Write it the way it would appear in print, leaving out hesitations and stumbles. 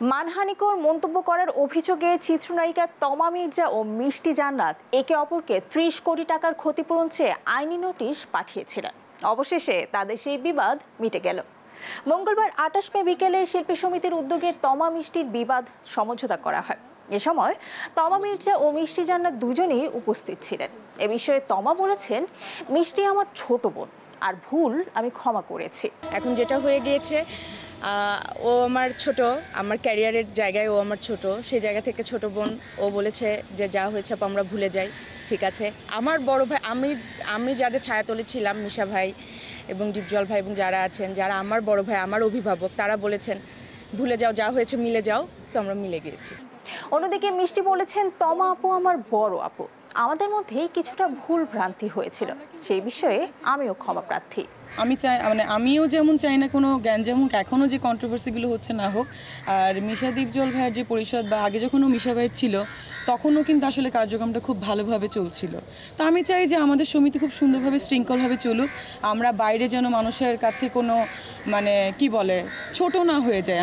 মানহানিকর মন্তব্য করার অভিযোগে চিত্রনায়িকা তমা মির্জা ও মিষ্টি জান্নাত একে অপরকে ৩০ কোটি টাকার ক্ষতিপূরণ চেয়ে আইনি নোটিশ পাঠিয়েছিলেন। অবশেষে তাদের সেই বিবাদ মিটে গেল। মঙ্গলবার ২৮ মে বিকেলে শিল্পী সমিতির উদ্যোগে তমা মিষ্টির বিবাদ সমঝোতা করা হয়। এ সময় তমা মির্জা ও মিষ্টি জান্নাত দুজনেই উপস্থিত ছিলেন। এ বিষয়ে তমা বলেছেন, মিষ্টি আমার ছোট বোন, আর ভুল আমি ক্ষমা করেছি। এখন যেটা হয়ে গিয়েছে, ও আমার ছোট, আমার ক্যারিয়ারের জায়গায় ও আমার ছোট, সেই জায়গা থেকে ছোট বোন ও বলেছে যে যা হয়েছে আমরা ভুলে যাই, ঠিক আছে। আমার বড় ভাই, আমি যাদের ছায়াতলে ছিলাম, মিশা ভাই এবং দীপজল ভাই এবং যারা আছেন, যারা আমার বড় ভাই, আমার অভিভাবক, তারা বলেছেন ভুলে যাও, যা হয়েছে মিলে যাও, সো আমরা মিলে গিয়েছি। অন্যদিকে মিষ্টি বলেছেন, তমা আপু আমার বড় আপু, আমাদের মধ্যে কিছুটা ভুল ভ্রান্তি হয়েছিল, সেই বিষয়ে আমিও ক্ষমা প্রার্থী। আমি চাই, মানে আমিও যেমন চাই না কোনো জ্ঞানজাম হোক, এখনও যে কন্ট্রোভার্সিগুলো হচ্ছে না হোক। আর মিশা দীপজল ভাইয়ের যে পরিষদ বা আগে যখন ও মিশা ভাই ছিল তখনও কিন্তু আসলে কার্যক্রমটা খুব ভালোভাবে চলছিল। তো আমি চাই যে আমাদের সমিতি খুব সুন্দরভাবে শৃঙ্খলভাবে চলুক, আমরা বাইরে যেন মানুষের কাছে কোনো মানে কি বলে ছোট না হয়ে যায়।